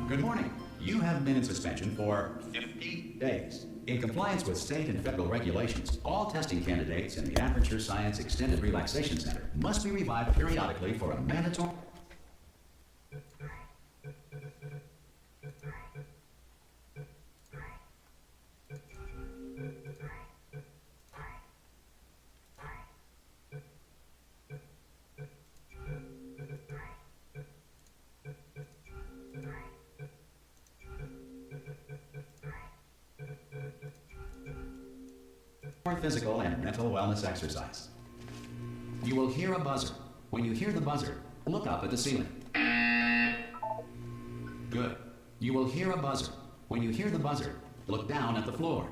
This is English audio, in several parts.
Good morning. You have been in suspension for 50 days. In compliance with state and federal regulations, all testing candidates in the Aperture Science Extended Relaxation Center must be revived periodically for a mandatory... physical and mental wellness exercise. You will hear a buzzer. When you hear the buzzer, look up at the ceiling. Good. You will hear a buzzer. When you hear the buzzer, look down at the floor.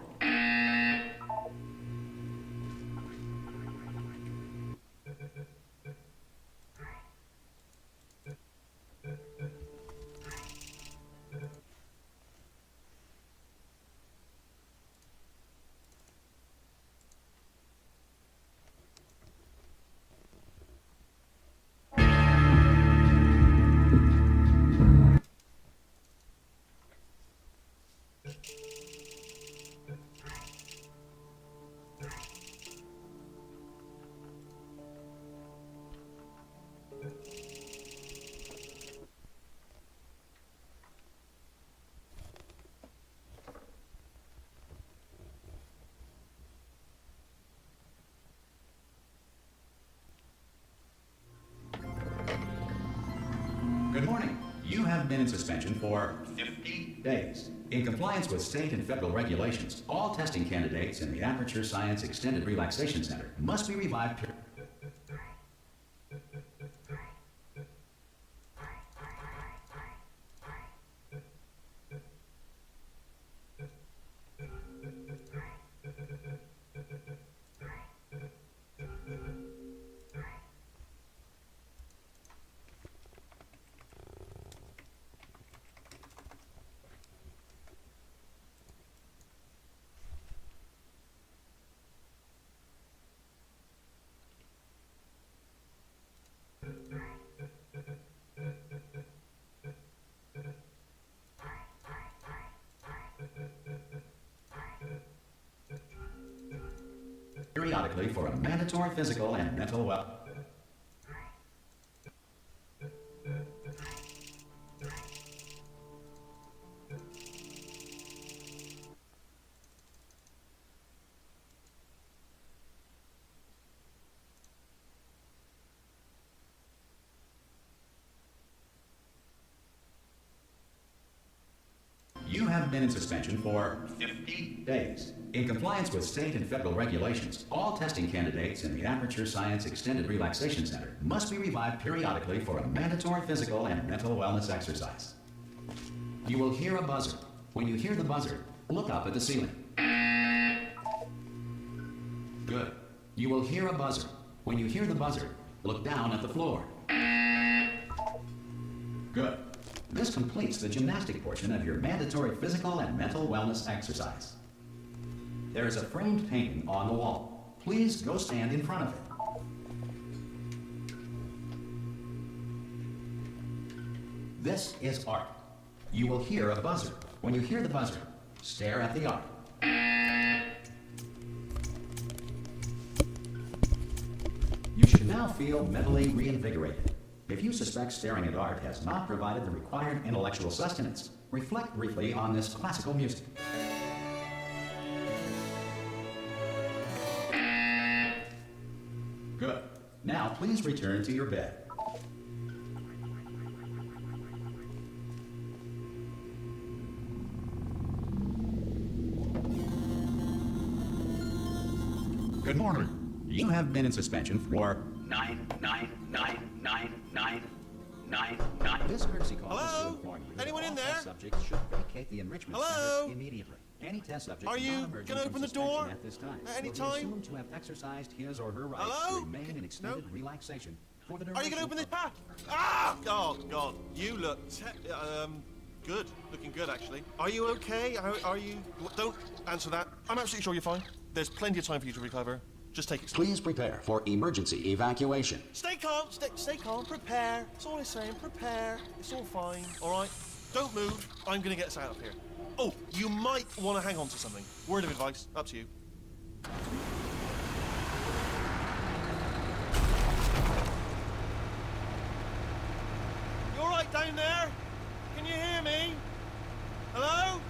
Good morning. You have been in suspension for 50 days. In compliance with state and federal regulations, all testing candidates in the Aperture Science Extended Relaxation Center must be revived. Periodically for a mandatory physical and mental well. You have been in suspension for 50 days. In compliance with state and federal regulations, all testing candidates in the Aperture Science Extended Relaxation Center must be revived periodically for a mandatory physical and mental wellness exercise. You will hear a buzzer. When you hear the buzzer, look up at the ceiling. Good. You will hear a buzzer. When you hear the buzzer, look down at the floor. Good. This completes the gymnastic portion of your mandatory physical and mental wellness exercise. There is a framed painting on the wall. Please go stand in front of it. This is art. You will hear a buzzer. When you hear the buzzer, stare at the art. You should now feel mentally reinvigorated. If you suspect staring at art has not provided the required intellectual sustenance, reflect briefly on this classical music. Good. Now please return to your bed. Good morning. You have been in suspension for 9999999. This courtesy call is to inform you that Anyone in there? subjects should vacate the enrichment center immediately. Any test subject Are you going to open the door at this time at any will be time? assumed to have exercised his or her rights Hello? to remain in extended relaxation for the duration. Are you going to open this? Ah! Oh, God. You look good. Looking good, actually. Are you okay? Are you... Don't answer that. I'm absolutely sure you're fine. There's plenty of time for you to recover. Just take it. Please prepare for emergency evacuation. Stay calm. Stay calm. Prepare. That's all I'm saying. Prepare. It's all fine. All right? don't move. I'm gonna get us out of here. Oh, you might want to hang on to something. Word of advice, up to you. You all right down there? Can you hear me? Hello?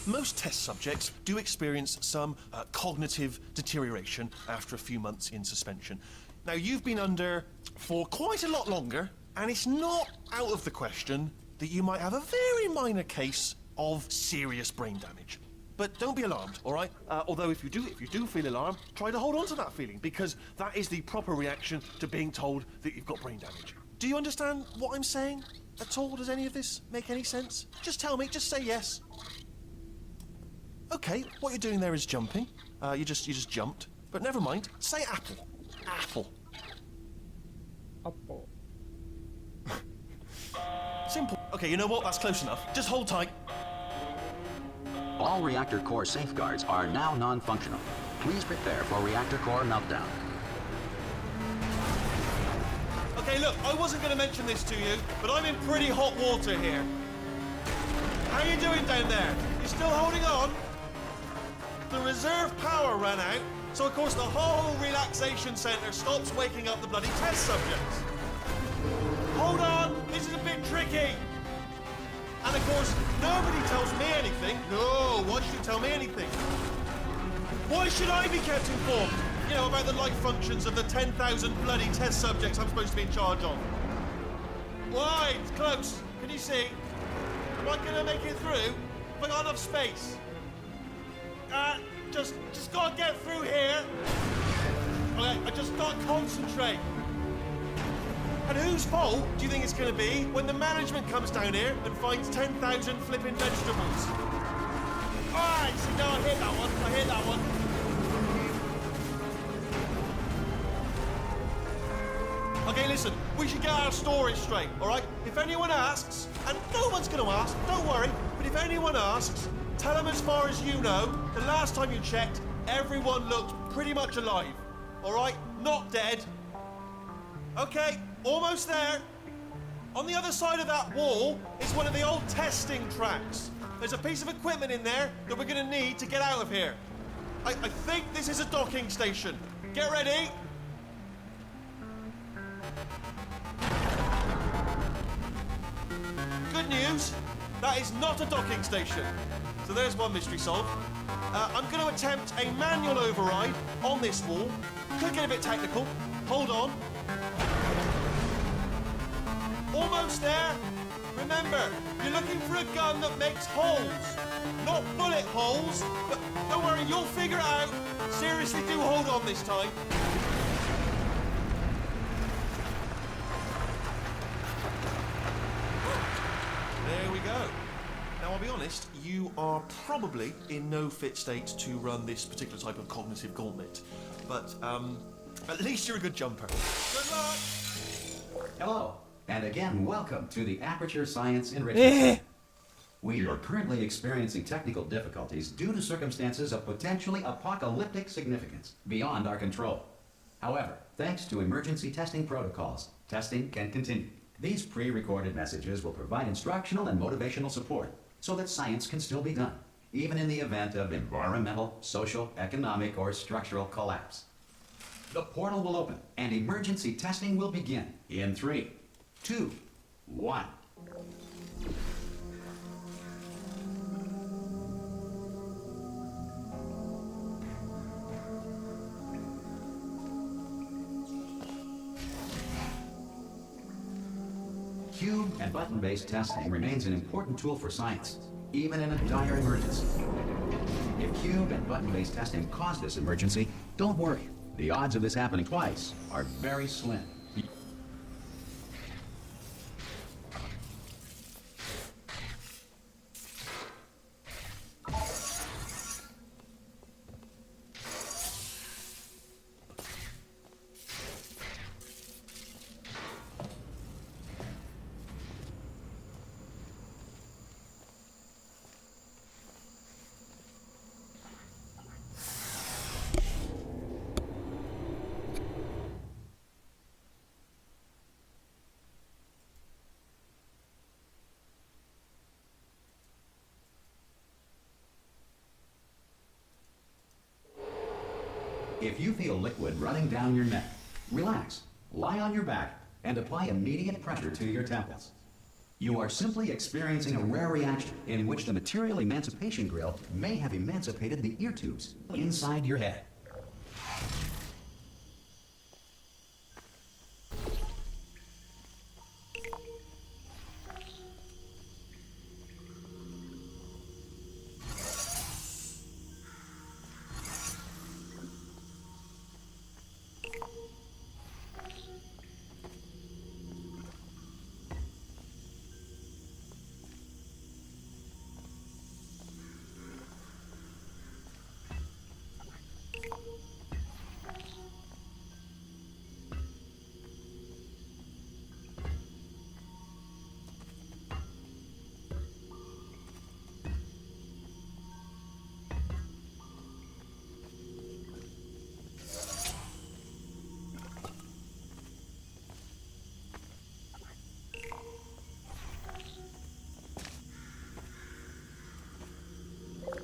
Most test subjects do experience some cognitive deterioration after a few months in suspension. Now, you've been under for quite a lot longer, and it's not out of the question that you might have a very minor case of serious brain damage. But don't be alarmed, all right? Although if you do feel alarmed, try to hold on to that feeling, because that is the proper reaction to being told that you've got brain damage. Do you understand what I'm saying at all? Does any of this make any sense? Just tell me, just say yes. Okay, what you're doing there is jumping. You just jumped. But never mind. Say apple. Apple. Apple. Simple. Okay, you know what? That's close enough. Just hold tight. All reactor core safeguards are now non-functional. Please prepare for reactor core meltdown. Okay, look, I wasn't going to mention this to you, but I'm in pretty hot water here. How you doing down there? You still holding on? The reserve power ran out, so of course the whole relaxation centre stops waking up the bloody test subjects. Hold on, this is a bit tricky. And of course, nobody tells me anything. No, why should you tell me anything? Why should I be kept informed? You know, about the life functions of the 10,000 bloody test subjects I'm supposed to be in charge of. Why? It's close. Can you see? Am I gonna make it through? Have I got enough space? Just gotta get through here. Okay, I just gotta concentrate. And whose fault do you think it's gonna be when the management comes down here and finds 10,000 flipping vegetables? Alright, see, no, I hit that one. Okay, listen, we should get our story straight, alright? If anyone asks, and no one's gonna ask, don't worry, but if anyone asks, tell them as far as you know, the last time you checked, everyone looked pretty much alive. All right? Not dead. Okay, almost there. On the other side of that wall is one of the old testing tracks. There's a piece of equipment in there that we're going to need to get out of here. I think this is a docking station. Get ready. Good news, that is not a docking station. So there's one mystery solved. I'm going to attempt a manual override on this wall. Could get a bit technical. Hold on. Almost there. Remember, you're looking for a gun that makes holes. Not bullet holes, but don't worry, you'll figure it out. Seriously, do hold on this time. There we go. Now, I'll be honest, you are probably in no fit state to run this particular type of cognitive gauntlet. But, at least you're a good jumper. Good luck! Hello, and again, welcome to the Aperture Science Enrichment Center. We are currently experiencing technical difficulties due to circumstances of potentially apocalyptic significance beyond our control. However, thanks to emergency testing protocols, testing can continue. These pre-recorded messages will provide instructional and motivational support so that science can still be done, even in the event of environmental, social, economic, or structural collapse. The portal will open and emergency testing will begin in 3, 2, 1. Cube and button-based testing remains an important tool for science, even in a dire emergency. If cube and button-based testing caused this emergency, don't worry. The odds of this happening twice are very slim. If you feel liquid running down your neck, relax, lie on your back, and apply immediate pressure to your temples. You are simply experiencing a rare reaction in which the material emancipation grill may have emancipated the ear tubes inside your head.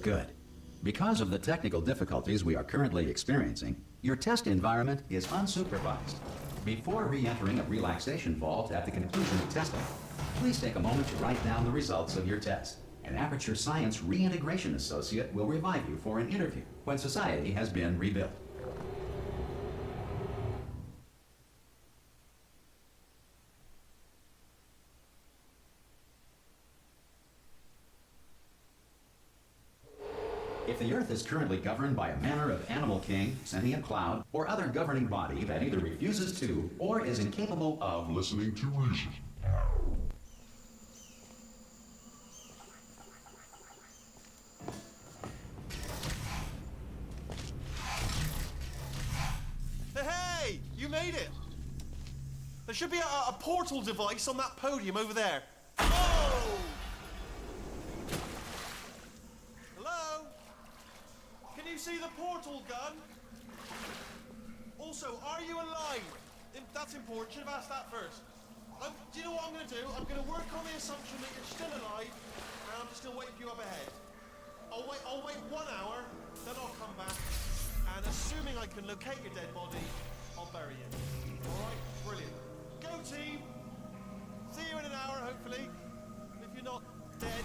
Good. Because of the technical difficulties we are currently experiencing, your test environment is unsupervised. Before re-entering a relaxation vault at the conclusion of testing, please take a moment to write down the results of your test. An Aperture Science Reintegration Associate will revive you for an interview when society has been rebuilt. If the Earth is currently governed by a manner of animal king, sentient cloud, or other governing body that either refuses to or is incapable of listening to reason. Hey! You made it! There should be a portal device on that podium over there. Oh! Hello? Can you see the portal gun? Also, are you alive? That's important. Should have asked that first. Do you know what I'm going to do? I'm going to work on the assumption that you're still alive, and I'm just going to wait for you up ahead. I'll wait 1 hour, then I'll come back, and assuming I can locate your dead body, I'll bury you. Alright? Brilliant. Go team! See you in an hour, hopefully. If you're not dead.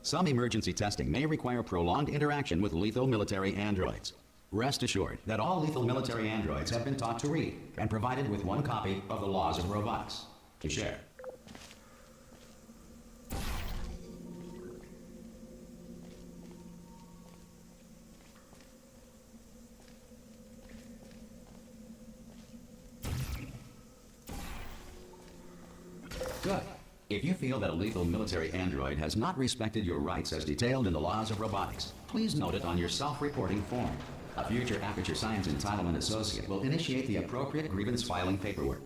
Some emergency testing may require prolonged interaction with lethal military androids. Rest assured that all lethal military androids have been taught to read and provided with 1 copy of the Laws of Robotics to share. Good. If you feel that a lethal military android has not respected your rights as detailed in the Laws of Robotics, please note it on your self-reporting form. A future Aperture Science Entitlement Associate will initiate the appropriate grievance filing paperwork.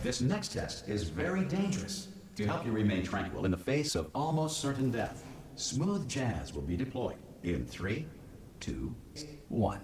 This next test is very dangerous. To help you remain tranquil in the face of almost certain death, smooth jazz will be deployed in 3, 2, 1.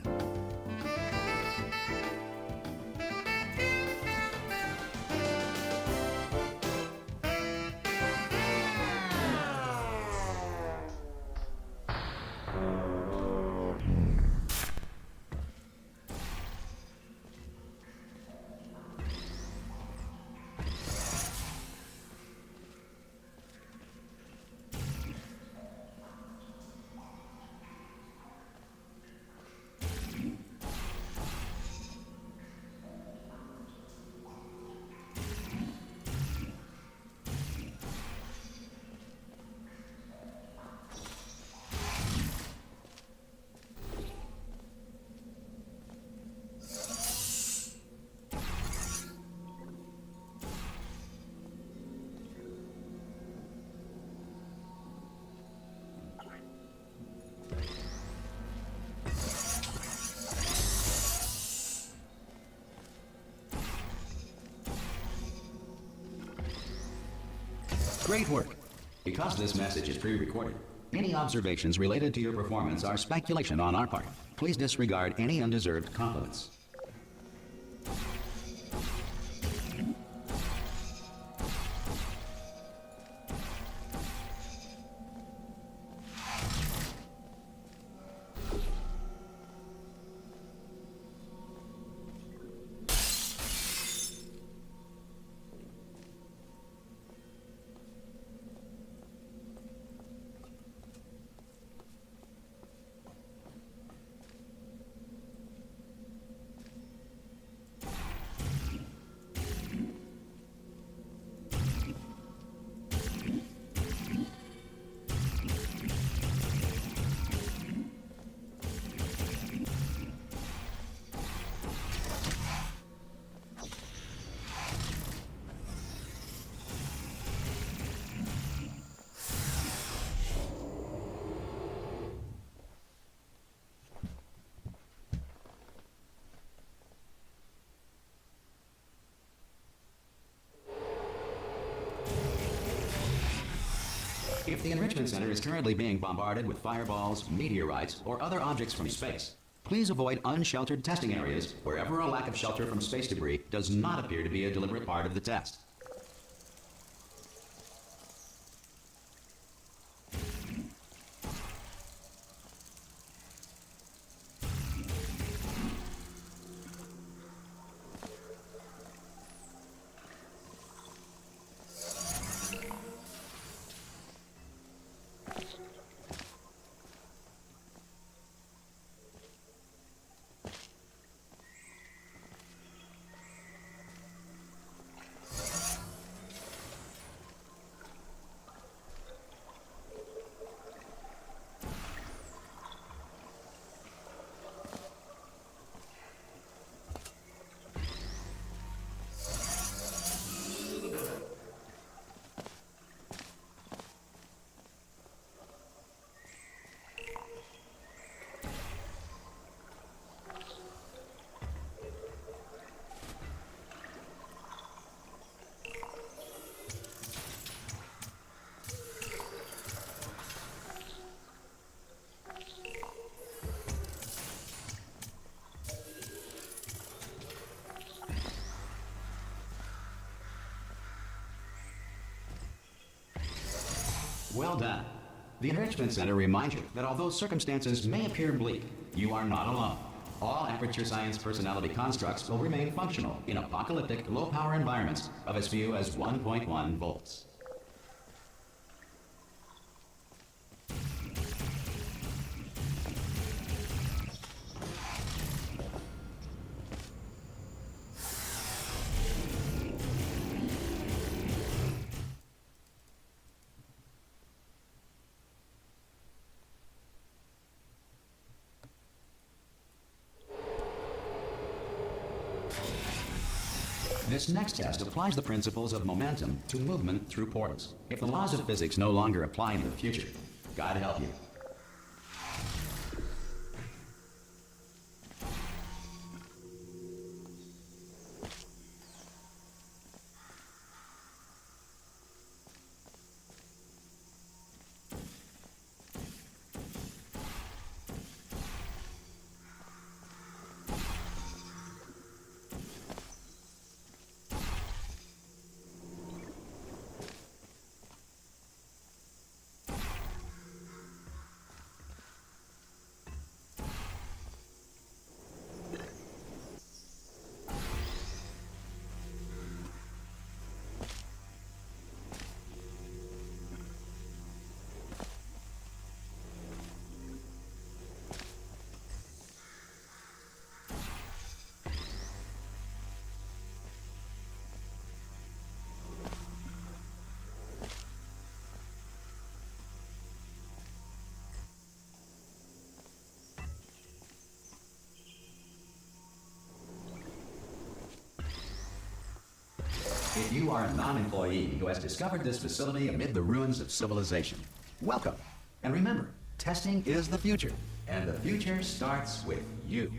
Great work. Because this message is pre-recorded, any observations related to your performance are speculation on our part. Please disregard any undeserved compliments. If the Enrichment Center is currently being bombarded with fireballs, meteorites, or other objects from space, please avoid unsheltered testing areas wherever a lack of shelter from space debris does not appear to be a deliberate part of the test. Well done. The Enrichment Center reminds you that although circumstances may appear bleak, you are not alone. All Aperture Science personality constructs will remain functional in apocalyptic, low-power environments of as few as 1.1 volts. This next test applies the principles of momentum to movement through portals. If the laws of physics no longer apply in the future, God help you. If you are a non-employee who has discovered this facility amid the ruins of civilization, welcome. And remember, testing is the future, and the future starts with you.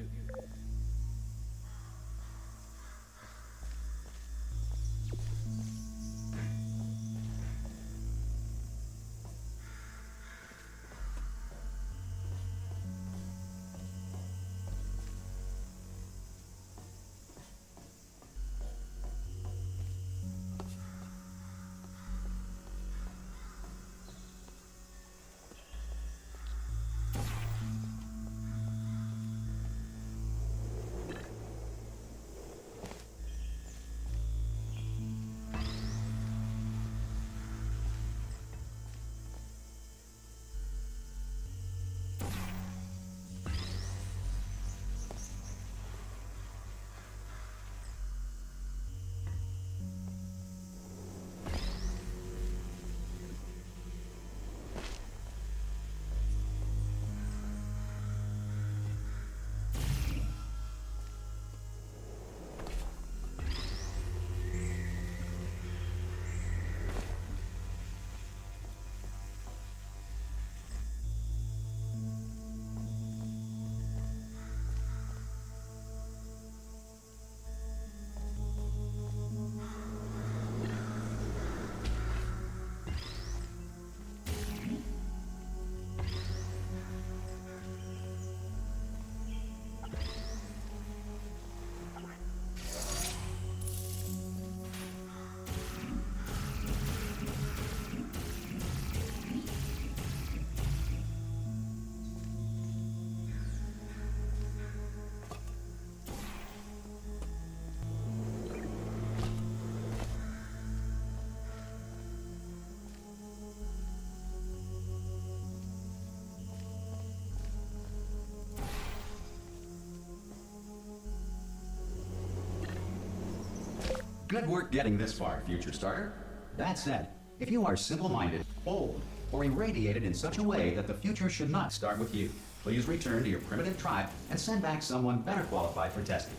Good work getting this far, future starter. That said, if you are simple-minded, old, or irradiated in such a way that the future should not start with you, please return to your primitive tribe and send back someone better qualified for testing.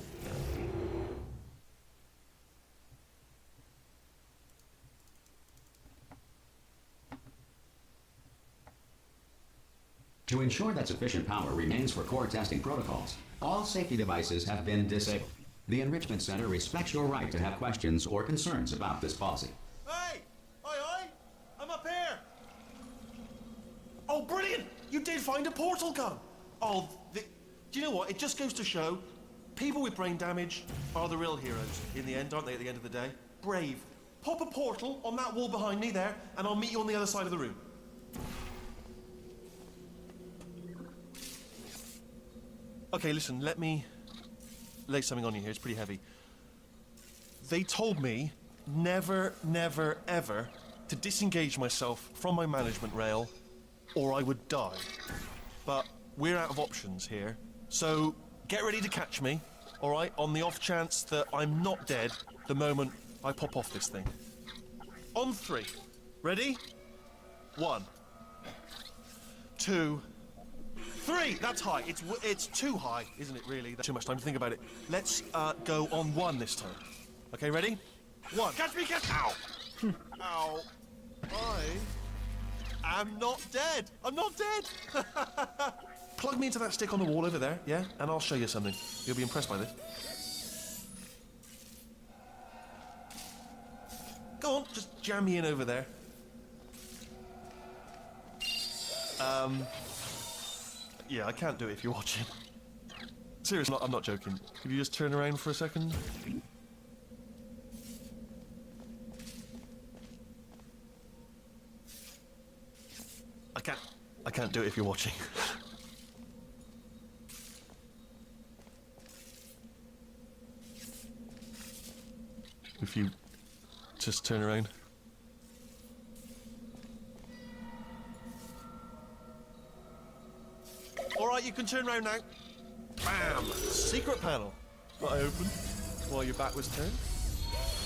To ensure that sufficient power remains for core testing protocols, all safety devices have been disabled. The Enrichment Center respects your right to have questions or concerns about this policy. Hey! Oi! I'm up here! Oh, brilliant! You did find a portal gun! Oh, do you know what? It just goes to show, people with brain damage are the real heroes in the end, aren't they, at the end of the day? Brave. Pop a portal on that wall behind me there, and I'll meet you on the other side of the room. Okay, listen, let me lay something on you here. It's pretty heavy. They told me never, never, ever to disengage myself from my management rail or I would die. But we're out of options here. So get ready to catch me, all right, on the off chance that I'm not dead the moment I pop off this thing. On 3. Ready? 1, 2, 3! That's high. It's too high, isn't it, really? That's too much time to think about it. Let's go on 1 this time. Okay, ready? 1. Catch me, catch... Ow! Ow. I am not dead. I'm not dead. Plug me into that stick on the wall over there, yeah? And I'll show you something. You'll be impressed by this. Go on, just jam me in over there. Yeah, I can't do it if you're watching. Seriously, I'm not joking. Could you just turn around for a second? I can't do it if you're watching. If you just turn around. Alright, you can turn around now. Bam! Secret panel. That I opened while your back was turned.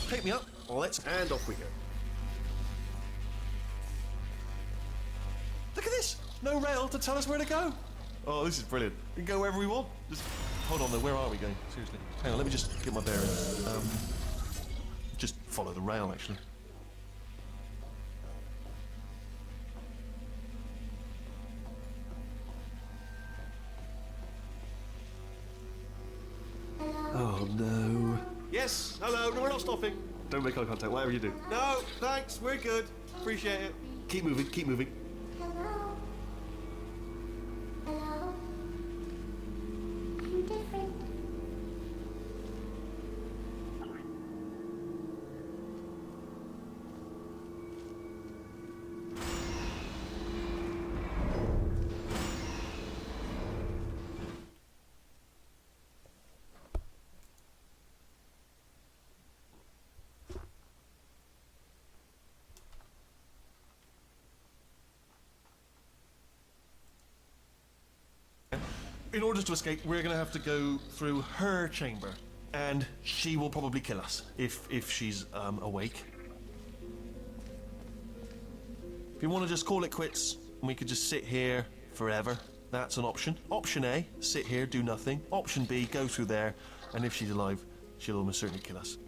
Pick me up, let's... And off we go. Look at this! No rail to tell us where to go. Oh, this is brilliant. We can go wherever we want. Just... Hold on though, where are we going? Seriously. Hang on, let me just get my bearings. Just follow the rail, actually. Oh no. Yes, hello, no, we're not stopping. Don't make eye contact, whatever you do. No, thanks, we're good. Appreciate it. Keep moving, keep moving. Hello? Hello? I'm different. In order to escape, we're going to have to go through her chamber, and she will probably kill us if she's awake. If you want to just call it quits, and we could just sit here forever, that's an option. Option A, sit here, do nothing. Option B, go through there, and if she's alive, she'll almost certainly kill us.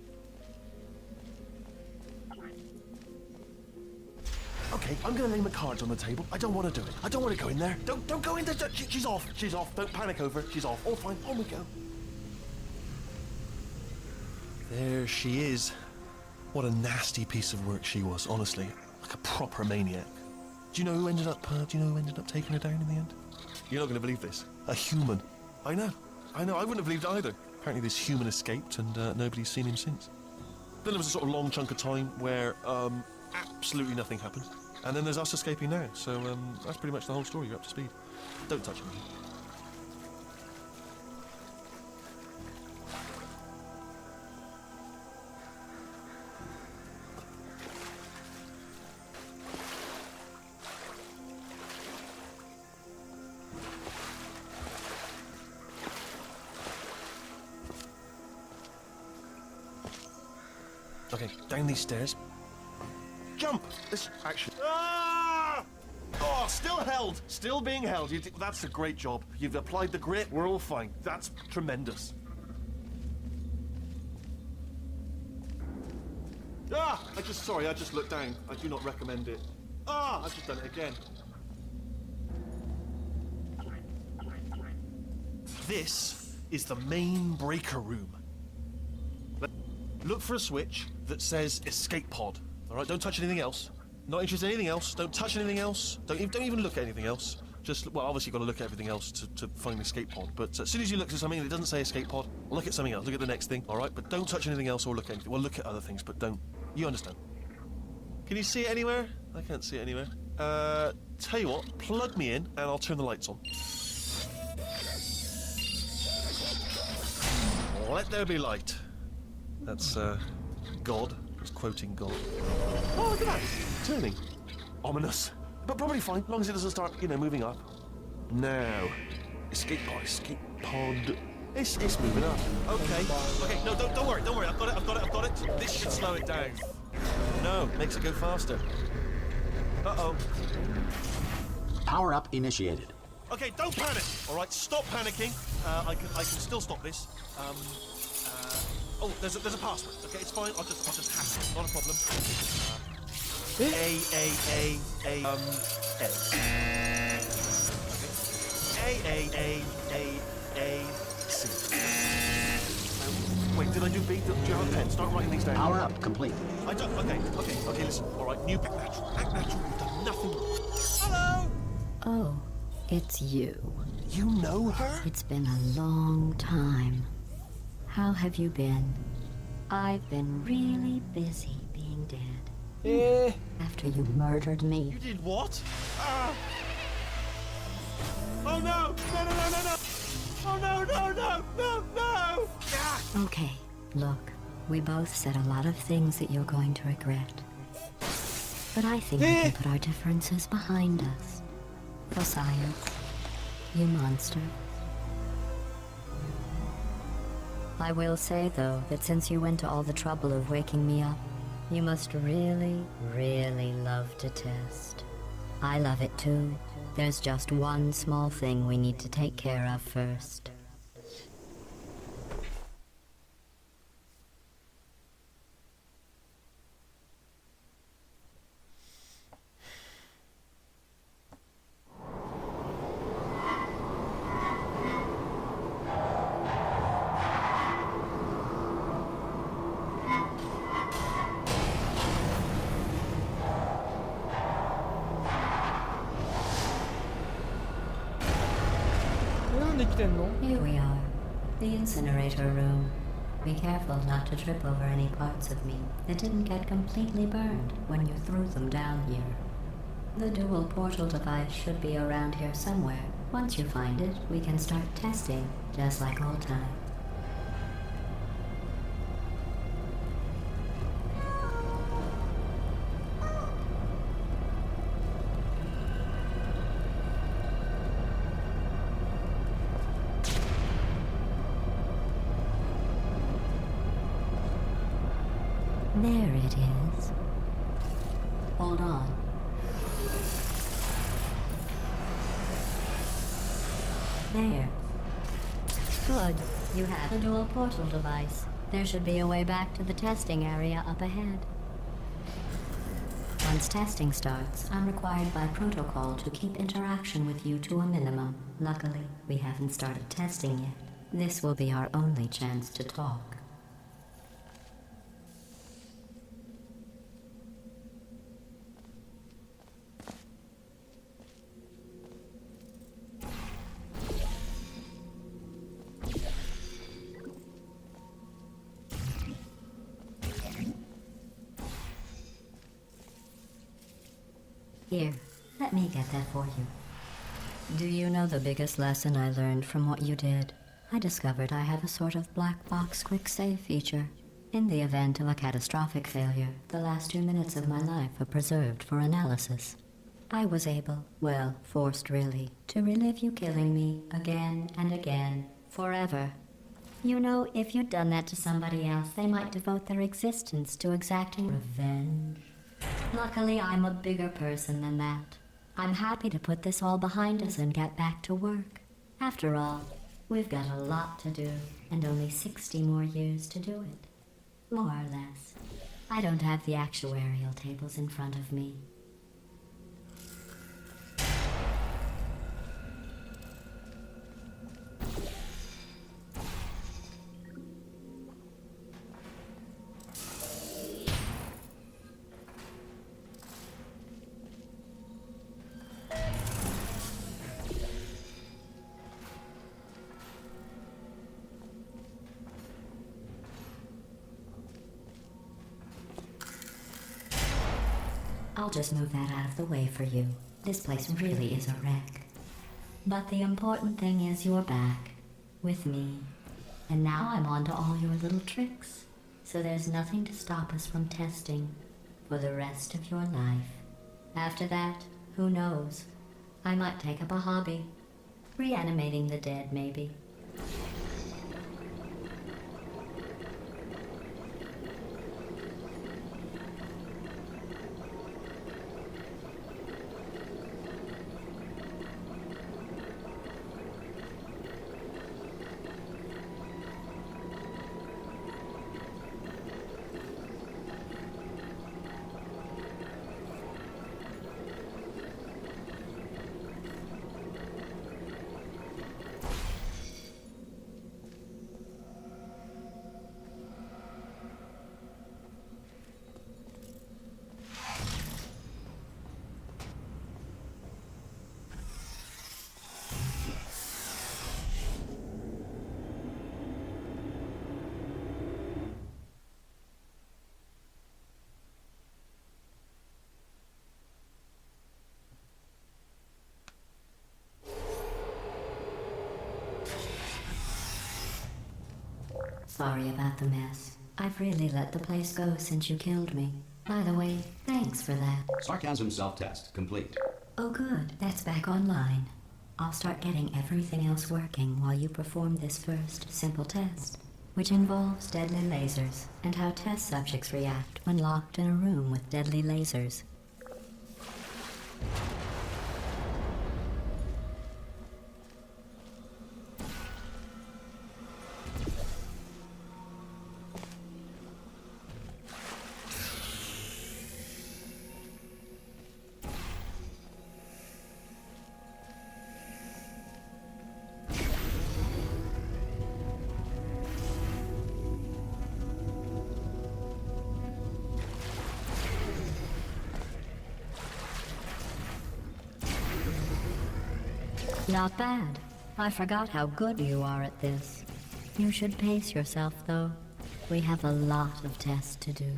Okay, I'm gonna lay my cards on the table. I don't want to do it. I don't want to go in there. Don't go in there. She's off. She's off. Don't panic over. She's off. All fine. On we go. There she is. What a nasty piece of work she was, honestly. Like a proper maniac. Do you know who ended up taking her down in the end? You're not gonna believe this. A human. I know. I wouldn't have believed it either. Apparently this human escaped and nobody's seen him since. Then there was a sort of long chunk of time where absolutely nothing happened. And then there's us escaping now, so that's pretty much the whole story. You're up to speed. Don't touch me. Okay, down these stairs. Jump! This action. Ah! Oh, still held. Still being held. That's a great job. You've applied the grit. We're all fine. That's tremendous. Ah! I just looked down. I do not recommend it. Ah! I've just done it again. This is the main breaker room. Look for a switch that says escape pod. All right, don't touch anything else. Not interested in anything else. Don't touch anything else. Don't even look at anything else. Just, well, obviously you've got to look at everything else to find the escape pod. But as soon as you look at something that doesn't say escape pod, look at something else. Look at the next thing, all right? But don't touch anything else or look at anything. Well, look at other things, but don't. You understand. Can you see it anywhere? I can't see it anywhere. Tell you what, plug me in and I'll turn the lights on. Let there be light. That's, God. It's quoting God. Oh, look at that! Turning. Ominous. But probably fine, as long as it doesn't start, moving up. Now. Escape pod. It's moving up. Okay. Okay, no, don't worry. I've got it. This should slow it down. No, makes it go faster. Uh-oh. Power up initiated. Okay, don't panic. All right, stop panicking. I can still stop this. Oh, there's a password. Okay, it's fine. I'll just hack it. Not a problem. A. C. Wait, did I do B? Do you have a pen? Start writing these down. Power up complete. I don't. Okay. Listen. All right, new act natural. Act natural. You've done nothing wrong. Hello. Oh, it's you. You know her? It's been a long time. How have you been? I've been really busy being dead. After you murdered me. You did what? Ah! Oh no! No! Oh no! Ah! Okay, look. We both said a lot of things that you're going to regret. But I think we can put our differences behind us. For science. You monster. I will say, though, that since you went to all the trouble of waking me up, you must really, really love to test. I love it too. There's just one small thing we need to take care of first. Here we are, the incinerator room. Be careful not to trip over any parts of me that didn't get completely burned when you threw them down here. The dual portal device should be around here somewhere. Once you find it, we can start testing, just like old times. There it is. Hold on. There. Good. You have a dual portal device. There should be a way back to the testing area up ahead. Once testing starts, I'm required by protocol to keep interaction with you to a minimum. Luckily, we haven't started testing yet. This will be our only chance to talk. Here, let me get that for you. Do you know the biggest lesson I learned from what you did? I discovered I have a sort of black box quick save feature. In the event of a catastrophic failure, the last 2 minutes of my life are preserved for analysis. I was able, well, forced really, to relive you killing me again and again, forever. You know, if you'd done that to somebody else, they might devote their existence to exacting revenge. Luckily, I'm a bigger person than that. I'm happy to put this all behind us and get back to work. After all, we've got a lot to do, and only 60 more years to do it. More or less. I don't have the actuarial tables in front of me. I'll just move that out of the way for you. This place really is a wreck. But the important thing is you're back. With me. And now I'm on to all your little tricks. So there's nothing to stop us from testing for the rest of your life. After that, who knows? I might take up a hobby. Reanimating the dead, maybe. Sorry about the mess. I've really let the place go since you killed me. By the way, thanks for that. Sarcasm self-test complete. Oh good, that's back online. I'll start getting everything else working while you perform this first simple test, which involves deadly lasers and how test subjects react when locked in a room with deadly lasers. Not bad. I forgot how good you are at this. You should pace yourself, though. We have a lot of tests to do.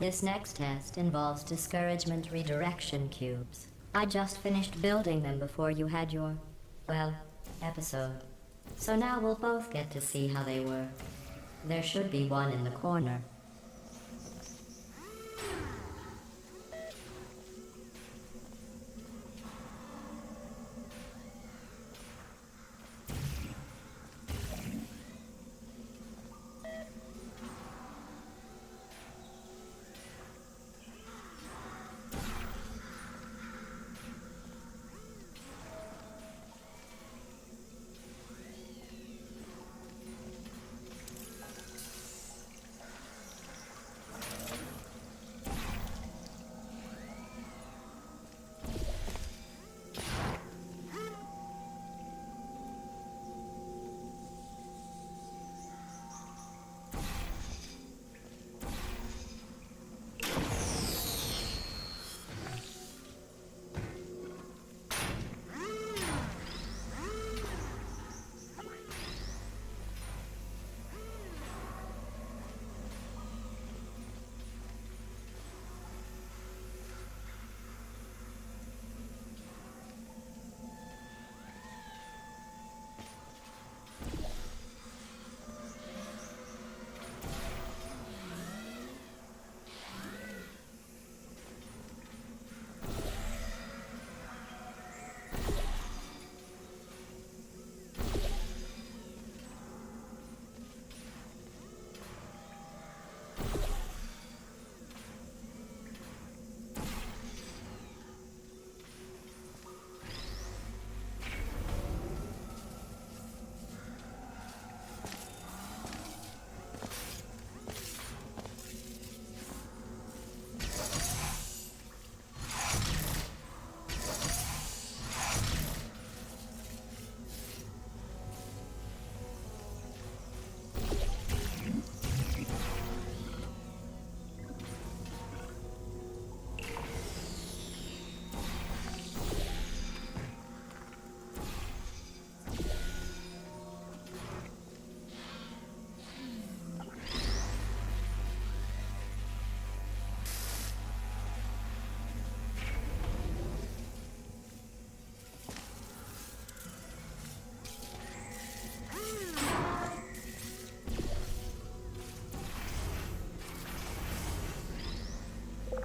This next test involves discouragement redirection cubes. I just finished building them before you had your, well, episode. So now we'll both get to see how they work. There should be one in the corner.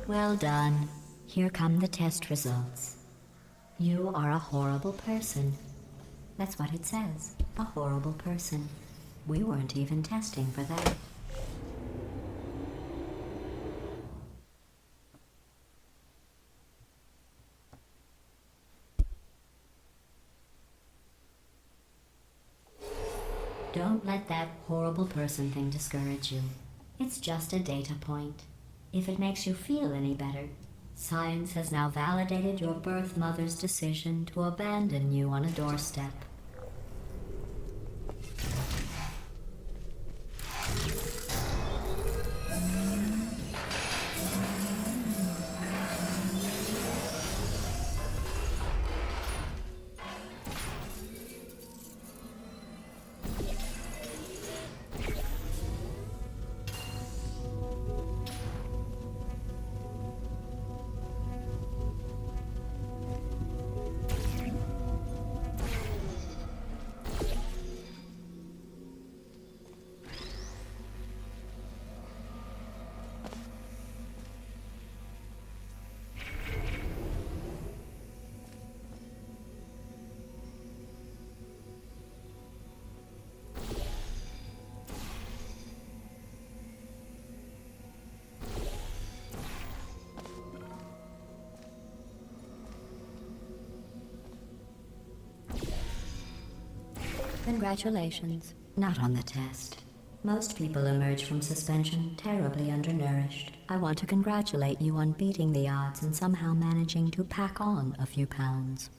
Well done. Here come the test results. You are a horrible person. That's what it says. A horrible person. We weren't even testing for that. Don't let that horrible person thing discourage you. It's just a data point. If it makes you feel any better, science has now validated your birth mother's decision to abandon you on a doorstep. Congratulations. Not on the test. Most people emerge from suspension terribly undernourished. I want to congratulate you on beating the odds and somehow managing to pack on a few pounds.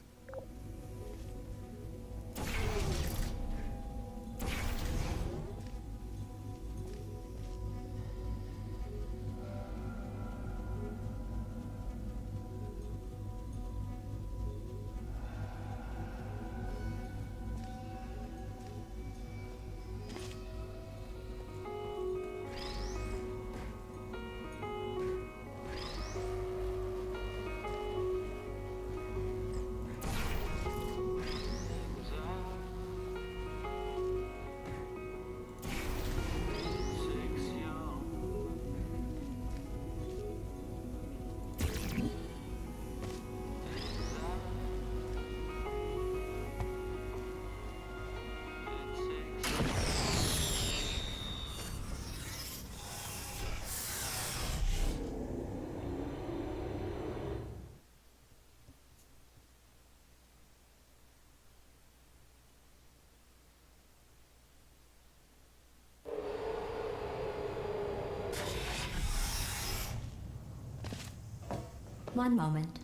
One moment.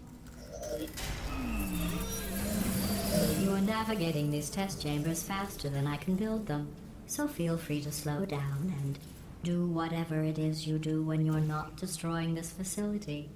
You are navigating these test chambers faster than I can build them, so feel free to slow down and do whatever it is you do when you're not destroying this facility.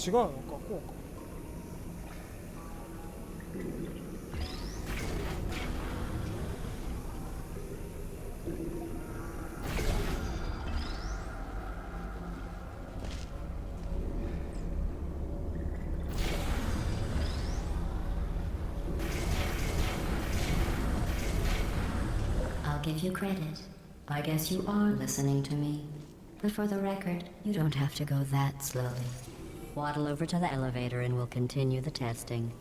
違うのか、こうか。I'll give you credit. I guess you are listening to me. But for the record, you don't have to go that slowly. Waddle over to the elevator and we'll continue the testing.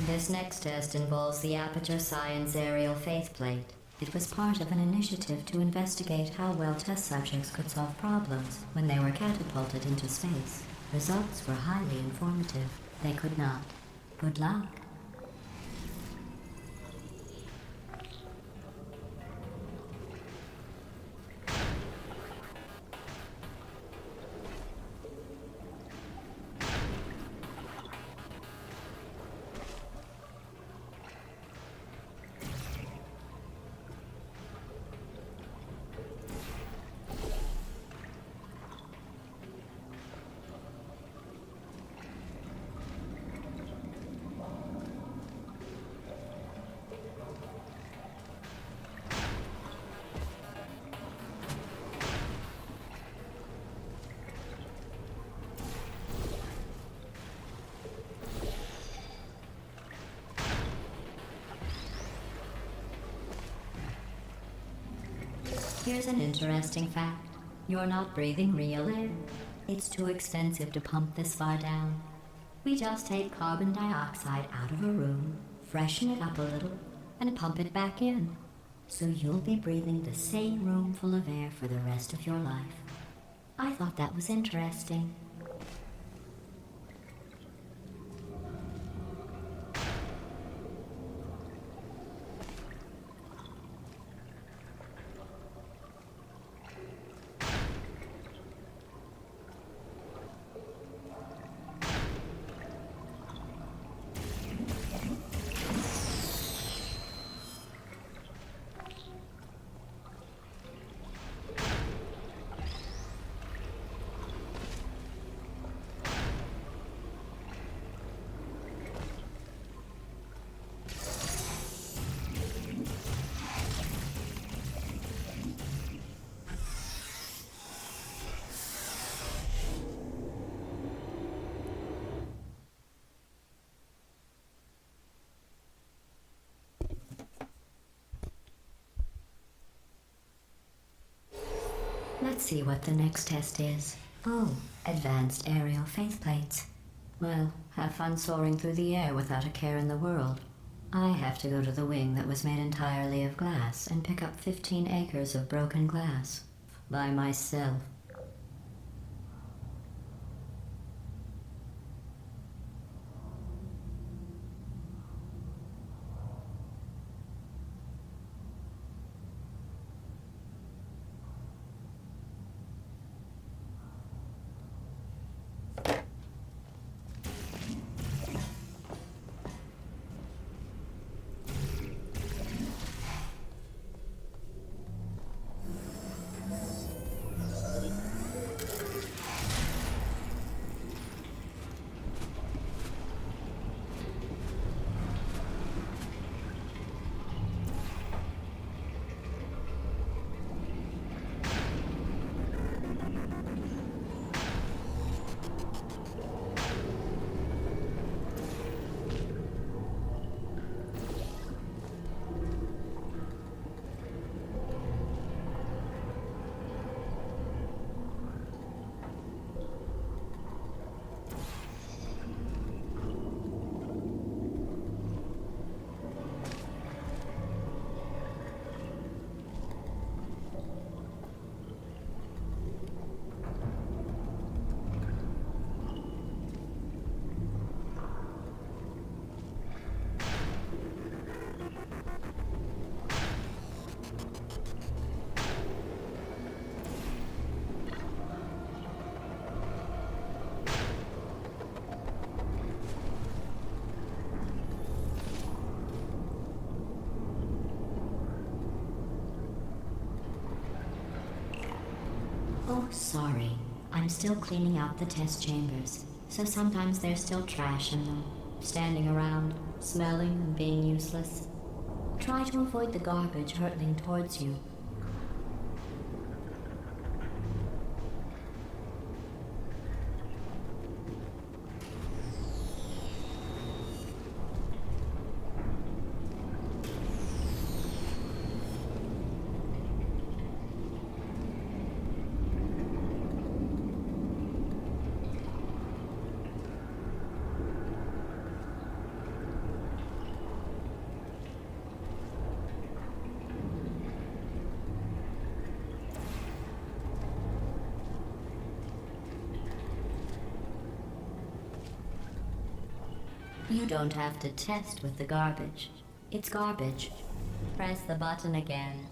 This next test involves the Aperture Science Aerial Faceplate. It was part of an initiative to investigate how well test subjects could solve problems when they were catapulted into space. Results were highly informative. They could not. Good luck. Here's an interesting fact. You're not breathing real air. It's too expensive to pump this far down. We just take carbon dioxide out of a room, freshen it up a little, and pump it back in. So you'll be breathing the same room full of air for the rest of your life. I thought that was interesting. Let's see what the next test is. Oh, advanced aerial faceplates. Well, have fun soaring through the air without a care in the world. I have to go to the wing that was made entirely of glass and pick up 15 acres of broken glass. By myself. Oh, sorry. I'm still cleaning out the test chambers, so sometimes there's still trash in them, standing around, smelling and being useless. Try to avoid the garbage hurtling towards you. You don't have to test with the garbage. It's garbage. Press the button again.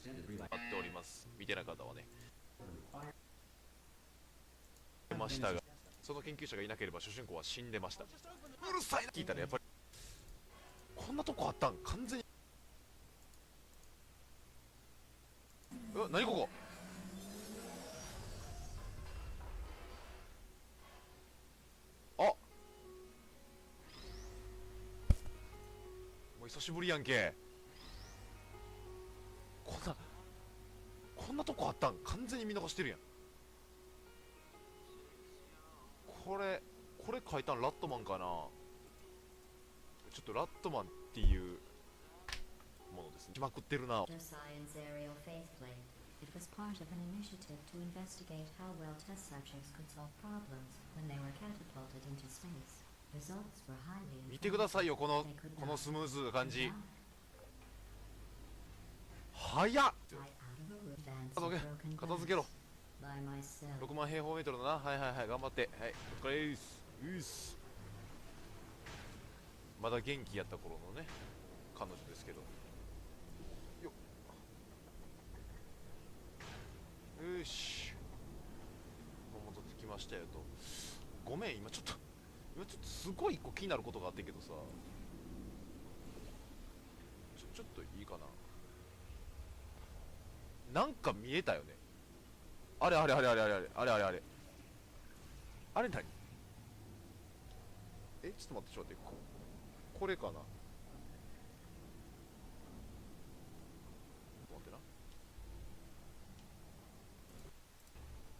extended 待 relaxation っております。見てない方はね。出ましたが、その研究者がいなければ主人公は死んでました。うるさいな聞いたらやっぱりこんなとこあったん完全に。何ここ。あ、もう久しぶりやんけ。こんなとこあったん完全に見逃してるやん。これ書いたんラットマンかな。ちょっとラットマンっていうものですね。しまくってるな。 The science aerial faithfully. It was part of an initiative to investigate how well test subjects could solve problems when they were catapulted into space. Results were highly 見てくださいよ、この They could not スムーズな感じ。 be found. 早っ。 Fly out of a roof and 片 broken 付けろ。 glass by myself. 6万平方メートルだな。はいはいはい、頑張って。はい、お疲れーす。うーす。まだ元気やった頃のね彼女ですけど。よっ、よし、戻ってきましたよと。ごめん、今ちょっとすごい一個気になることがあってんけどさ、ちょっといいかな。なんか見えたよね。あれあれあれあれあれあれあれあれあれあれ何。ちょっと待って、これかな。